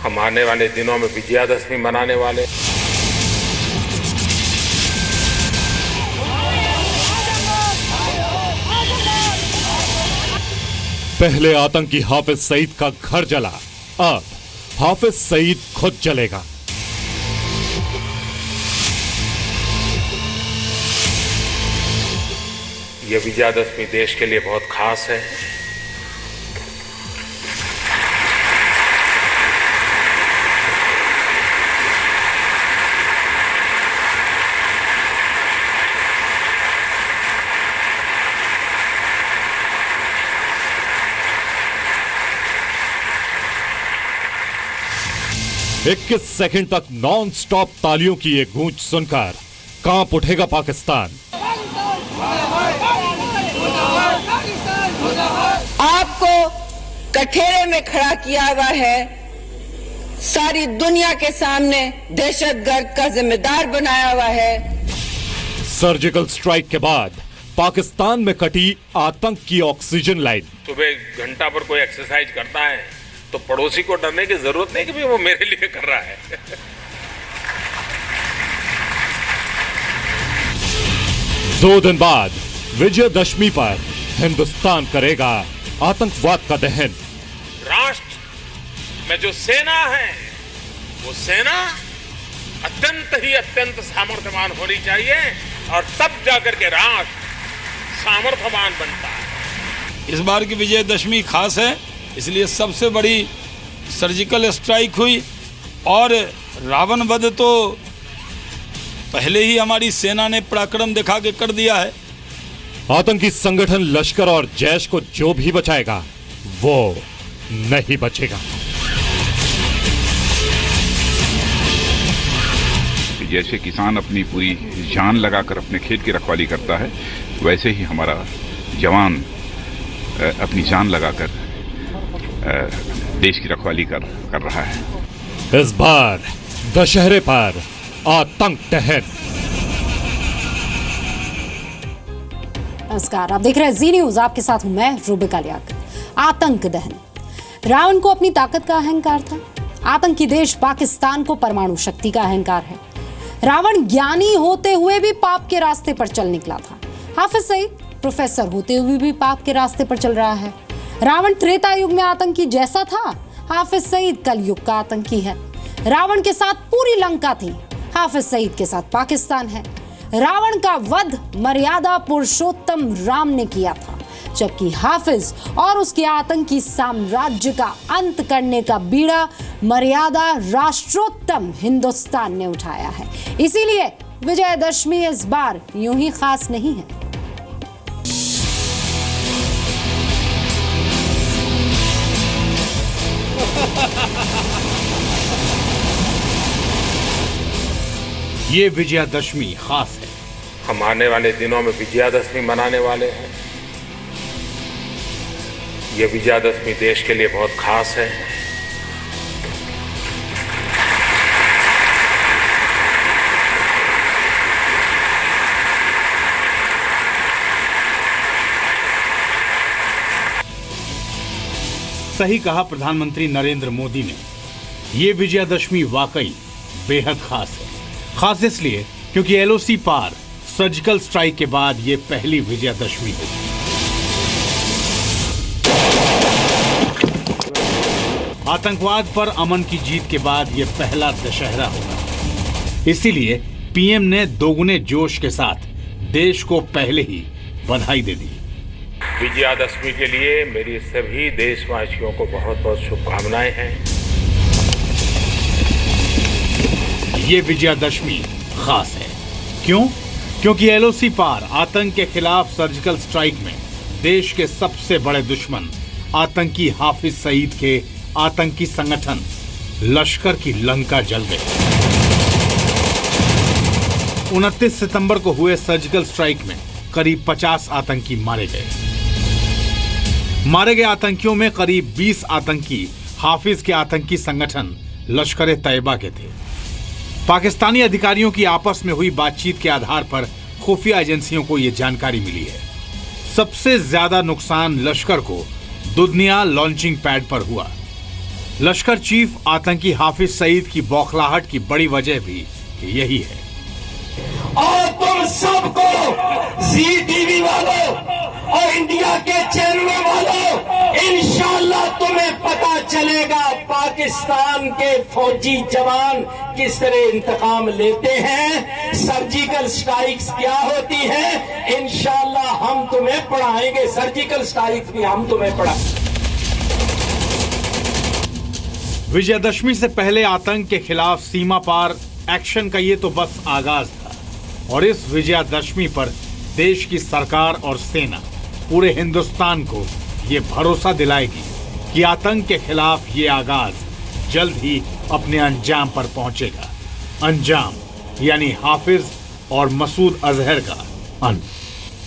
हम आने वाले दिनों में विजयादशमी मनाने वाले। पहले आतंकी हाफिज सईद का घर जला, अब हाफिज सईद खुद जलेगा। यह विजयादशमी देश के लिए बहुत खास है। इक्कीस सेकंड तक नॉन स्टॉप तालियों की ये गूंज सुनकर कांप उठेगा पाकिस्तान। आपको कठेरे में खड़ा किया हुआ है, सारी दुनिया के सामने दहशतगर्द का जिम्मेदार बनाया हुआ है। सर्जिकल स्ट्राइक के बाद पाकिस्तान में कटी आतंक की ऑक्सीजन लाइन। सुबह घंटा पर कोई एक्सरसाइज करता है तो पड़ोसी को डरने की जरूरत नहीं कि भाई वो मेरे लिए कर रहा है। दो दिन बाद विजयदशमी पर हिंदुस्तान करेगा आतंकवाद का दहन। राष्ट्र में जो सेना है वो सेना अत्यंत सामर्थ्यवान होनी चाहिए और तब जाकर के राष्ट्र सामर्थ्यवान बनता है। इस बार की विजयदशमी खास है, इसलिए सबसे बड़ी सर्जिकल स्ट्राइक हुई और रावण वध तो पहले ही हमारी सेना ने पराक्रम दिखा के कर दिया है। आतंकी संगठन लश्कर और जैश को जो भी बचाएगा वो नहीं बचेगा। जैसे किसान अपनी पूरी जान लगाकर अपने खेत की रखवाली करता है, वैसे ही हमारा जवान अपनी जान लगाकर देश की रखवाली कर रहा है। इस बार दशहरे पर आतंक दहन। नमस्कार, आप देख रहे हैं जी न्यूज, आपके साथ हूं मैं रूबिका लियाकत। आतंक दहन। रावण को अपनी ताकत का अहंकार था, आतंकी देश पाकिस्तान को परमाणु शक्ति का अहंकार है। रावण ज्ञानी होते हुए भी पाप के रास्ते पर चल निकला था। हाफिज सईद प्रोफेसर होते हुए भी पाप के रास्ते पर चल रहा है। रावण त्रेता युग में आतंकी जैसा था, हाफिज सईद कलयुग का आतंकी है। रावण के साथ पूरी लंका थी, हाफिज सईद के साथ पाकिस्तान है। रावण का वध मर्यादा पुरुषोत्तम राम ने किया था, जबकि हाफिज और उसके आतंकी साम्राज्य का अंत करने का बीड़ा मर्यादा राष्ट्रोत्तम हिंदुस्तान ने उठाया है। इसीलिए विजयदशमी इस बार यूं ही खास नहीं है। ये विजयादशमी खास है। हम आने वाले दिनों में विजयादशमी मनाने वाले हैं। यह विजयादशमी देश के लिए बहुत खास है। सही कहा प्रधानमंत्री नरेंद्र मोदी ने, ये विजयादशमी वाकई बेहद खास है। खास इसलिए क्योंकि एलओसी पार सर्जिकल स्ट्राइक के बाद ये पहली विजयादशमी होगी। आतंकवाद पर अमन की जीत के बाद ये पहला दशहरा होगा। इसीलिए पीएम ने दोगुने जोश के साथ देश को पहले ही बधाई दे दी। विजयादशमी के लिए मेरी सभी देशवासियों को बहुत बहुत शुभकामनाएं हैं। ये विजयादशमी खास है। क्यों? क्योंकि एलओसी पार आतंक के खिलाफ सर्जिकल स्ट्राइक में देश के सबसे बड़े दुश्मन आतंकी हाफिज सईद के आतंकी संगठन लश्कर की लंका जल गई। 29 सितंबर को हुए सर्जिकल स्ट्राइक में करीब 50 आतंकी मारे गए। मारे गए आतंकियों में करीब 20 आतंकी हाफिज के आतंकी संगठन लश्कर तैयबा के थे। पाकिस्तानी अधिकारियों की आपस में हुई बातचीत के आधार पर खुफिया एजेंसियों को यह जानकारी मिली है। सबसे ज्यादा नुकसान लश्कर को दुधनिया लॉन्चिंग पैड पर हुआ। लश्कर चीफ आतंकी हाफिज सईद की बौखलाहट की बड़ी वजह भी यही है। और तुम सबको जी टीवी वालों और इंडिया के चैनल वालों, इंशाल्लाह तुम्हें पता चलेगा पाकिस्तान के फौजी जवान किस तरह इंतकाम लेते हैं, सर्जिकल स्ट्राइक्स क्या होती है। इंशाल्लाह हम तुम्हें पढ़ाएंगे, सर्जिकल स्ट्राइक्स भी हम तुम्हें पढ़ाएंगे। विजयदशमी से पहले आतंक के खिलाफ सीमा पार एक्शन का ये तो बस आगाज था, और इस विजयदशमी पर देश की सरकार और सेना पूरे हिंदुस्तान को ये भरोसा दिलाएगी कि आतंक के खिलाफ ये आगाज जल्द ही अपने अंजाम पर पहुंचेगा। अंजाम यानी हाफिज और मसूद अजहर का अंत।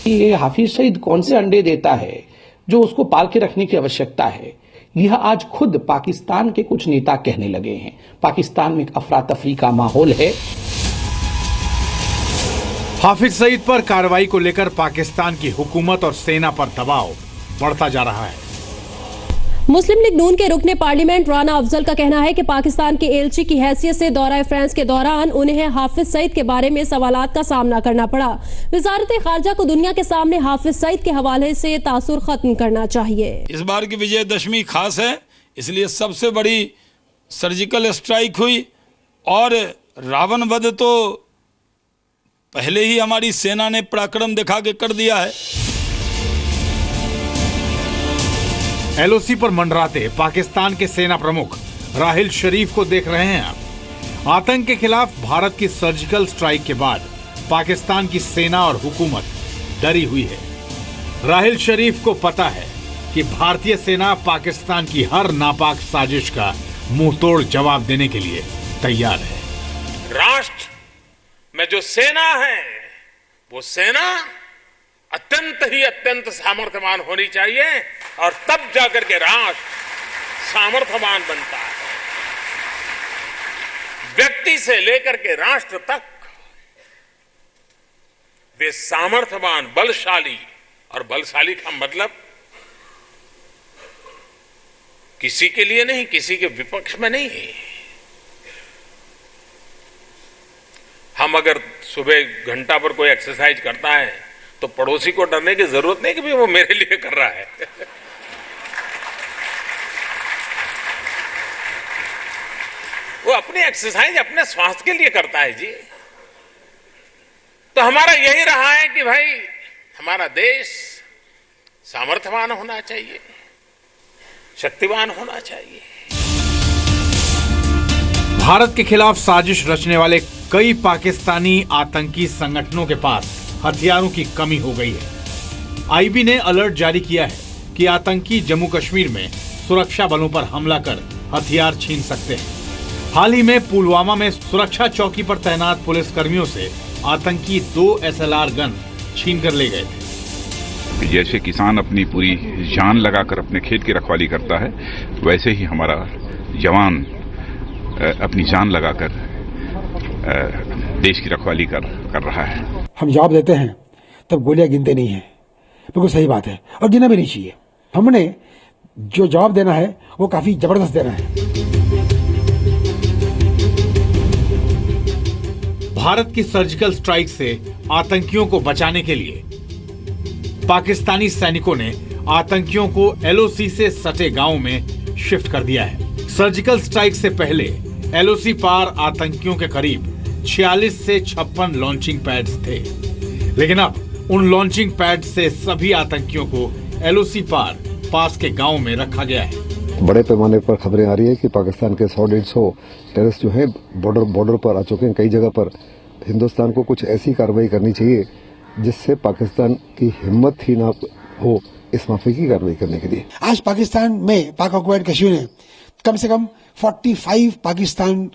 ये हाफिज सईद कौन से अंडे देता है जो उसको पाल के रखने की आवश्यकता है, यह आज खुद पाकिस्तान के कुछ नेता कहने लगे हैं। पाकिस्तान में एक अफरा तफरी का माहौल है। हाफिज सईद पर कार्रवाई को लेकर पाकिस्तान की हुकूमत और सेना पर दबाव बढ़ता जा रहा है। मुस्लिम लीग नून के रुकने पार्लियामेंट राना अफजल का कहना है कि पाकिस्तान के एलची की हैसियत से दौरा फ्रांस के दौरान उन्हें हाफिज सईद के बारे में सवालात का सामना करना पड़ा। वजारत खारजा को दुनिया के सामने हाफिज सईद के हवाले से तासुर खत्म करना चाहिए। इस बार की विजयदशमी खास है, इसलिए सबसे बड़ी सर्जिकल स्ट्राइक हुई, और रावण वध तो पहले ही हमारी सेना ने पराक्रम दिखा के कर दिया है। एलओसी पर मंडराते पाकिस्तान के सेना प्रमुख राहिल शरीफ को देख रहे हैं आप। आतंक के खिलाफ भारत की सर्जिकल स्ट्राइक के बाद पाकिस्तान की सेना और हुकूमत डरी हुई है। राहिल शरीफ को पता है कि भारतीय सेना पाकिस्तान की हर नापाक साजिश का मुंहतोड़ जवाब देने के लिए तैयार है। राष्ट्र में जो सेना है, वो सेना अत्यंत सामर्थ्यवान होनी चाहिए, और तब जाकर के राष्ट्र सामर्थ्यवान बनता है। व्यक्ति से लेकर के राष्ट्र तक वे सामर्थ्यवान, बलशाली, और बलशाली का मतलब किसी के लिए नहीं, किसी के विपक्ष में नहीं है। हम अगर सुबह घंटा पर कोई एक्सरसाइज करता है तो पड़ोसी को डरने की जरूरत नहीं कि भी वो मेरे लिए कर रहा है। वो अपनी एक्सरसाइज अपने स्वास्थ्य के लिए करता है जी। तो हमारा यही रहा है कि भाई हमारा देश सामर्थ्यवान होना चाहिए, शक्तिवान होना चाहिए। भारत के खिलाफ साजिश रचने वाले कई पाकिस्तानी आतंकी संगठनों के पास हथियारों की कमी हो गई है। आईबी ने अलर्ट जारी किया है कि आतंकी जम्मू कश्मीर में सुरक्षा बलों पर हमला कर हथियार छीन सकते हैं। हाल ही में पुलवामा में सुरक्षा चौकी पर तैनात पुलिसकर्मियों से आतंकी 2 SLR गन छीन कर ले गए थे। जैसे किसान अपनी पूरी जान लगाकर अपने खेत की रखवाली करता है, वैसे ही हमारा जवान अपनी जान लगाकर देश की रखवाली कर रहा है। हम जवाब देते हैं तब गोलियां गिनते नहीं हैं, बिल्कुल सही बात है, और गिनना भी नहीं चाहिए। हमने जो जवाब देना है वो काफी जबरदस्त देना है। भारत की सर्जिकल स्ट्राइक से आतंकियों को बचाने के लिए पाकिस्तानी सैनिकों ने आतंकियों को एलओसी से सटे गांव में शिफ्ट कर दिया है। सर्जिकल स्ट्राइक से पहले एलओसी पार आतंकियों के करीब 46 से 56 लॉन्चिंग पैड्स थे, लेकिन अब उन लॉन्चिंग पैड से सभी आतंकियों को एलओसी पार पास के गांव में रखा गया है। बड़े पैमाने पर खबरें आ रही है कि पाकिस्तान के 100-150 टेररिस्ट जो हैं बॉर्डर पर आ चुके हैं। कई जगह पर हिंदुस्तान को कुछ ऐसी कार्रवाई करनी चाहिए जिससे पाकिस्तान की हिम्मत ही ना हो इस माफी की कार्रवाई करने के लिए। आज पाकिस्तान में पाक ऑक्युपाइड कश्मीर में कम से कम 45 पाकिस्तान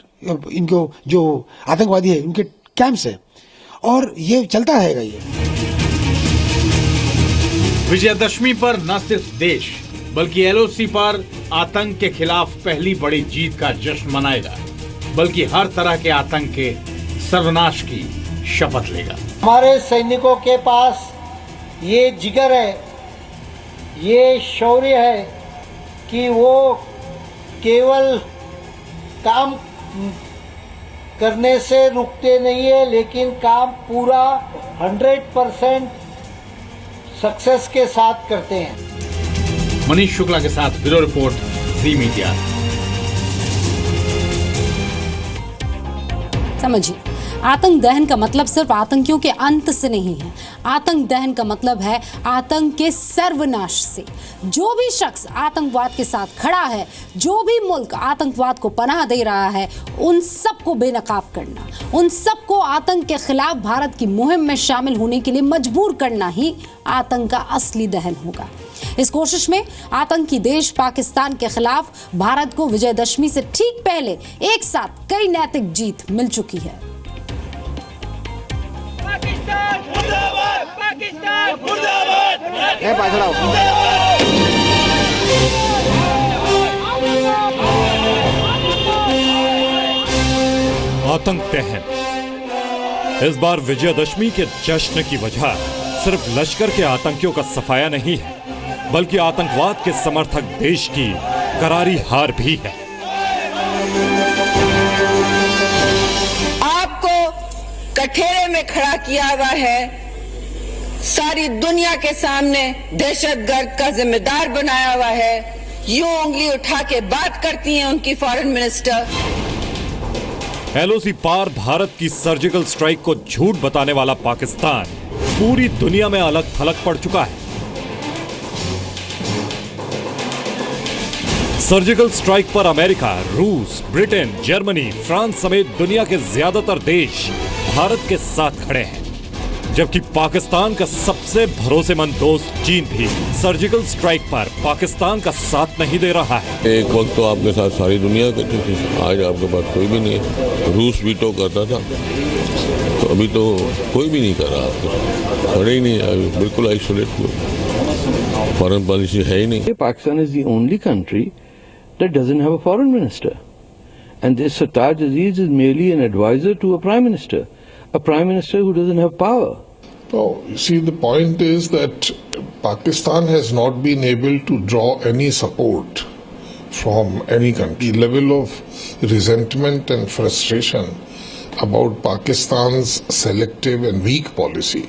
इनको जो आतंकवादी है उनके कैंप्स है, और ये चलता रहेगा। ये विजयदशमी पर न सिर्फ देश बल्कि एलओसी पर आतंक के खिलाफ पहली बड़ी जीत का जश्न मनाएगा, बल्कि हर तरह के आतंक के सर्वनाश की शपथ लेगा। हमारे सैनिकों के पास ये जिगर है, ये शौर्य है कि वो केवल काम करने से रुकते नहीं है, लेकिन काम पूरा 100% सक्सेस के साथ करते हैं। मनीष शुक्ला के साथ ब्यूरो रिपोर्ट, जी मीडिया। समझिए, आतंक दहन का मतलब सिर्फ आतंकियों के अंत से नहीं है। आतंक दहन का मतलब है आतंक के सर्वनाश से। जो भी शख्स आतंकवाद के साथ खड़ा है, जो भी मुल्क आतंकवाद को पनाह दे रहा है, उन सबको बेनकाब करना, उन सबको आतंक के खिलाफ भारत की मुहिम में शामिल होने के लिए मजबूर करना ही आतंक का असली दहन होगा। इस कोशिश में आतंकी देश पाकिस्तान के खिलाफ भारत को विजयदशमी से ठीक पहले एक साथ कई नैतिक जीत मिल चुकी है। पाकिस्तान मुर्दाबाद, पाकिस्तान मुर्दाबाद। आतंक दहन। इस बार विजयदशमी के जश्न की वजह सिर्फ लश्कर के आतंकियों का सफाया नहीं है, बल्कि आतंकवाद के समर्थक देश की करारी हार भी है। आपको कठेरे में खड़ा किया हुआ है, सारी दुनिया के सामने दहशतगर्द का जिम्मेदार बनाया हुआ है। यूं उंगली उठा के बात करती हैं उनकी फॉरेन मिनिस्टर। एलओसी पार भारत की सर्जिकल स्ट्राइक को झूठ बताने वाला पाकिस्तान पूरी दुनिया में अलग थलग पड़ चुका है। सर्जिकल स्ट्राइक पर अमेरिका, रूस, ब्रिटेन, जर्मनी, फ्रांस समेत दुनिया के ज्यादातर देश भारत के साथ खड़े हैं, जबकि पाकिस्तान का सबसे भरोसेमंद दोस्त चीन भी सर्जिकल स्ट्राइक पर पाकिस्तान का साथ नहीं दे रहा है। एक वक्त तो आपके साथ सारी दुनिया करती थी, आज आपके पास कोई भी नहीं है। रूस वीटो करता था, तो अभी तो कोई भी नहीं कर रहा, आपके साथ खड़े ही नहीं, अभी बिल्कुल आइसोलेट हुए, फॉरेन पॉलिसी है ही नहीं। Pakistan is the only country that doesn't have a foreign minister, and this Sartaj Aziz is merely an advisor to a prime minister who doesn't have power. Oh, you see, the point is that Pakistan has not been able to draw any support from any country. The level of resentment and frustration about Pakistan's selective and weak policy.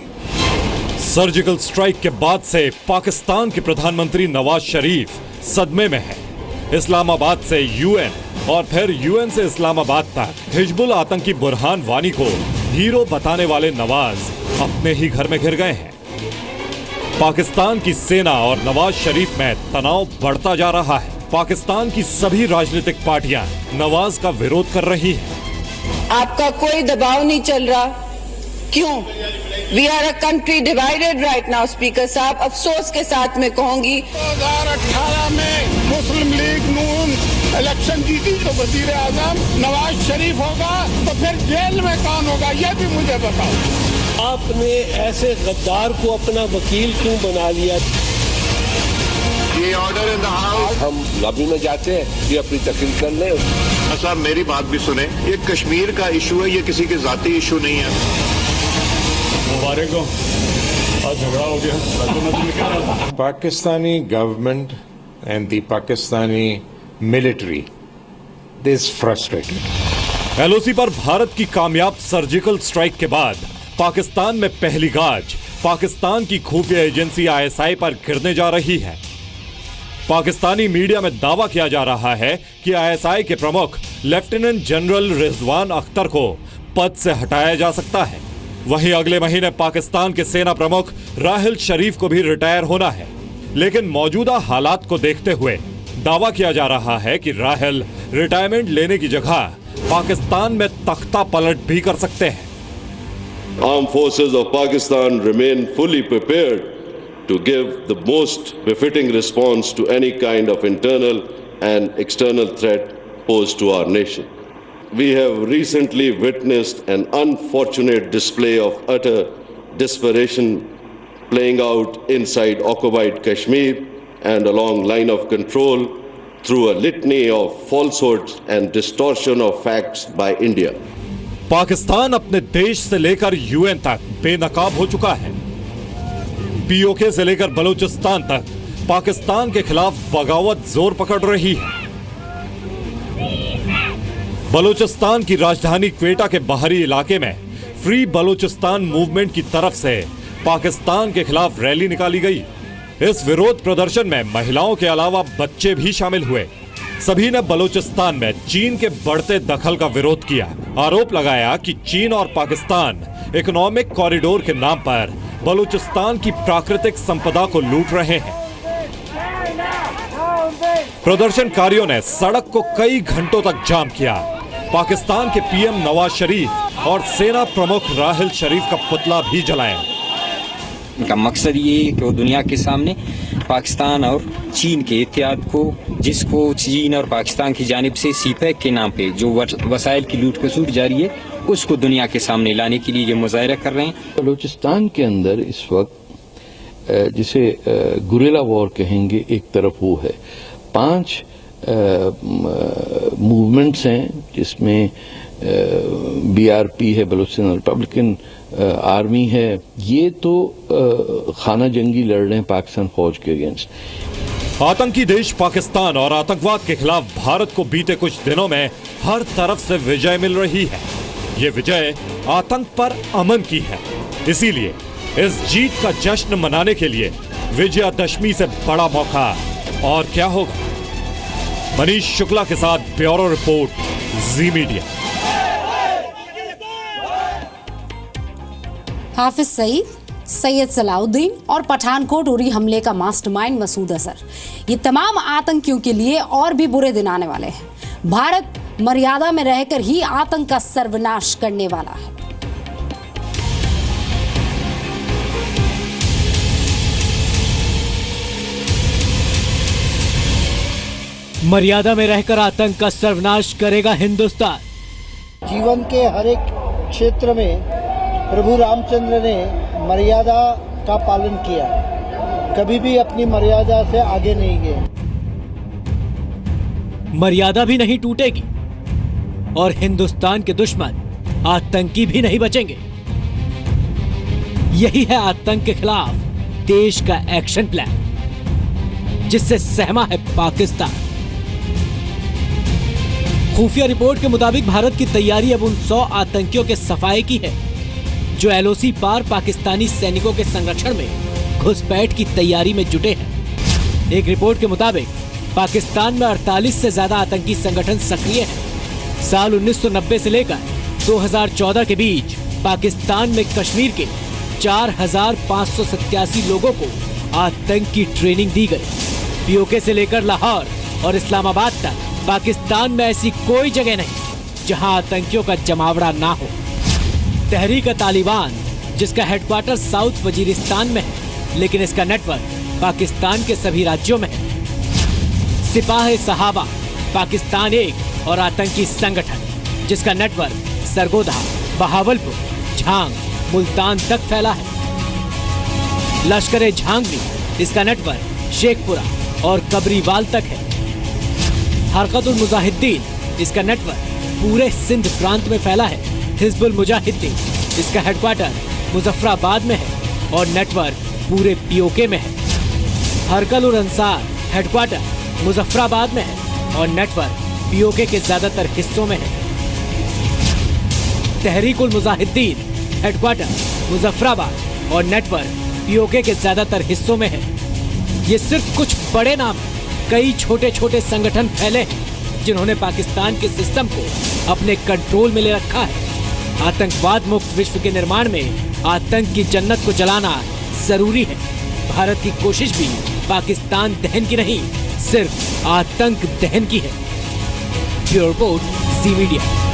Surgical strike के बाद से पाकिस्तान के प्रधानमंत्री नवाज शरीफ सदमे में है। इस्लामाबाद से UN और फिर यूएन से इस्लामाबाद तक हिजबुल आतंकी बुरहान वानी को हीरो बताने वाले नवाज अपने ही घर में घिर गए हैं। पाकिस्तान की सेना और नवाज शरीफ में तनाव बढ़ता जा रहा है। पाकिस्तान की सभी राजनीतिक पार्टियां नवाज का विरोध कर रही हैं। आपका कोई दबाव नहीं चल रहा, क्यों? We are a country divided right now speaker साहब। अफसोस के साथ मैं कहूंगी 2018 में मुस्लिम लीग नून इलेक्शन जीती तो वजीर आजम नवाज शरीफ होगा, तो फिर जेल में कौन होगा, यह भी मुझे बताओ। आपने ऐसे गद्दार को अपना वकील क्यों बना लिया? ये ऑर्डर इन द हाउस। हम लॉबी में जाते हैं, ये अपनी तकरीर कर लें। साहब मेरी बात भी सुने, ये कश्मीर का इशू है, ये किसी के जाती इशू नहीं है। मुबारक हो, आज झगड़ा हो गया। Pakistani government and the Pakistani military is frustrated. LOC पर भारत की कामयाब सर्जिकल स्ट्राइक के बाद पाकिस्तान में पहली गाज पाकिस्तान की खुफिया एजेंसी आईएसआई पर गिरने जा रही है। पाकिस्तानी मीडिया में दावा किया जा रहा है कि आईएसआई के प्रमुख लेफ्टिनेंट जनरल रिजवान अख्तर को पद से हटाया जा सकता है। वहीं अगले महीने पाकिस्तान के सेना प्रमुख राहिल शरीफ को भी रिटायर होना है, लेकिन मौजूदा हालात को देखते हुए दावा किया जा रहा है कि राहिल रिटायरमेंट लेने की जगह पाकिस्तान में तख्ता पलट भी कर सकते हैं। Armed forces of Pakistan remain fully prepared to give the most befitting response to any kind of internal and external threat posed to our nation. We have recently witnessed an unfortunate display of utter desperation playing out inside occupied Kashmir and along line of control through a litany of falsehoods and distortion of facts by India. Pakistan अपने देश से लेकर UN तक बेनकाब हो चुका है। PoK से लेकर बलूचिस्तान तक पाकिस्तान के खिलाफ बगावत जोर पकड़ रही है। बलूचिस्तान की राजधानी क्वेटा के बाहरी इलाके में फ्री बलूचिस्तान मूवमेंट की तरफ से पाकिस्तान के खिलाफ रैली निकाली गई। इस विरोध प्रदर्शन में महिलाओं के अलावा बच्चे भी शामिल हुए। सभी ने बलूचिस्तान में चीन के बढ़ते दखल का विरोध किया। आरोप लगाया कि चीन और पाकिस्तान इकोनॉमिक कॉरिडोर के नाम पर बलूचिस्तान की प्राकृतिक संपदा को लूट रहे हैं। प्रदर्शनकारियों ने सड़क को कई घंटों तक जाम किया। पाकिस्तान के पीएम नवाज शरीफ और सेना प्रमुख राहिल शरीफ का पुतला भी जलाया। इनका मकसद ये है कि वो दुनिया के सामने पाकिस्तान और चीन के इत्तेहाद को, जिसको चीन और पाकिस्तान की जानिब से सीपैक के नाम पे जो वसाइल की लूट खसूट जारी है, उसको दुनिया के सामने लाने के लिए ये मुजाहिरा कर रहे हैं। बलूचिस्तान के अंदर इस वक्त जिसे गुरिल्ला वॉर कहेंगे, एक तरफ वो है, 5 मूवमेंट्स हैं जिसमें BRP है, बलूचिस्तान रिपब्लिकन आर्मी है। ये तो खाना जंगी लड़ रहे हैं पाकिस्तान फौज के अगेंस्ट। आतंकी देश पाकिस्तान और आतंकवाद के खिलाफ भारत को बीते कुछ दिनों में हर तरफ से विजय मिल रही है। ये विजय आतंक पर अमन की है। इसीलिए इस जीत का जश्न मनाने के लिए विजयादशमी से बड़ा मौका और क्या होगा। मनीष शुक्ला के साथ ब्यूरो रिपोर्ट, जी मीडिया। हाफिज सईद, सैयद सलाउद्दीन और पठानकोट उरी हमले का मास्टरमाइंड मसूद अजहर, ये तमाम आतंकियों के लिए और भी बुरे दिन आने वाले हैं। भारत मर्यादा में रहकर ही आतंक का सर्वनाश करने वाला है। मर्यादा में रहकर आतंक का सर्वनाश करेगा हिंदुस्तान। जीवन के हर एक क्षेत्र में प्रभु रामचंद्र ने मर्यादा का पालन किया, कभी भी अपनी मर्यादा से आगे नहीं गए। मर्यादा भी नहीं टूटेगी और हिंदुस्तान के दुश्मन आतंकी भी नहीं बचेंगे। यही है आतंक के खिलाफ देश का एक्शन प्लान, जिससे सहमा है पाकिस्तान। खुफिया रिपोर्ट के मुताबिक भारत की तैयारी अब उन 100 आतंकियों के सफाए की है जो LOC पार पाकिस्तानी सैनिकों के संरक्षण में घुसपैठ की तैयारी में जुटे हैं। एक रिपोर्ट के मुताबिक पाकिस्तान में 48 से ज्यादा आतंकी संगठन सक्रिय हैं। साल 1990 से लेकर 2014 के बीच पाकिस्तान में कश्मीर के 4,587 लोगों को आतंक की ट्रेनिंग दी गई। POK से लेकर लाहौर और इस्लामाबाद तक पाकिस्तान में ऐसी कोई जगह नहीं जहां आतंकियों का जमावड़ा ना हो। तहरीक तालिबान, जिसका हेडक्वार्टर साउथ वजीरिस्तान में है, लेकिन इसका नेटवर्क पाकिस्तान के सभी राज्यों में है। सिपाह सहाबा, पाकिस्तान एक और आतंकी संगठन जिसका नेटवर्क सरगोधा, बहावलपुर, झांग, मुल्तान तक फैला है। लश्कर झांग भी, इसका नेटवर्क शेखपुरा और कबरीवाल तक है। हरकतुल मुजाहिद्दीन, इसका नेटवर्क पूरे सिंध प्रांत में फैला है। हिजबुल मुजाहिद्दीन, इसका हेडक्वार्टर मुजफ्फराबाद में है और नेटवर्क पूरे POK में है। हरकतुल अंसार, हेडक्वार्टर मुजफ्फराबाद में है और नेटवर्क POK के ज्यादातर हिस्सों में है। तहरीकुल मुजाहिद्दीन, हेडक्वार्टर मुजफ्फराबाद और नेटवर्क POK के ज्यादातर हिस्सों में है। ये सिर्फ कुछ बड़े नाम हैं, कई छोटे छोटे संगठन फैले हैं जिन्होंने पाकिस्तान के सिस्टम को अपने कंट्रोल में ले रखा है। आतंकवाद मुक्त विश्व के निर्माण में आतंक की जन्नत को जलाना जरूरी है। भारत की कोशिश भी पाकिस्तान दहन की नहीं, सिर्फ आतंक दहन की है। ब्यूरो रिपोर्ट, जी मीडिया।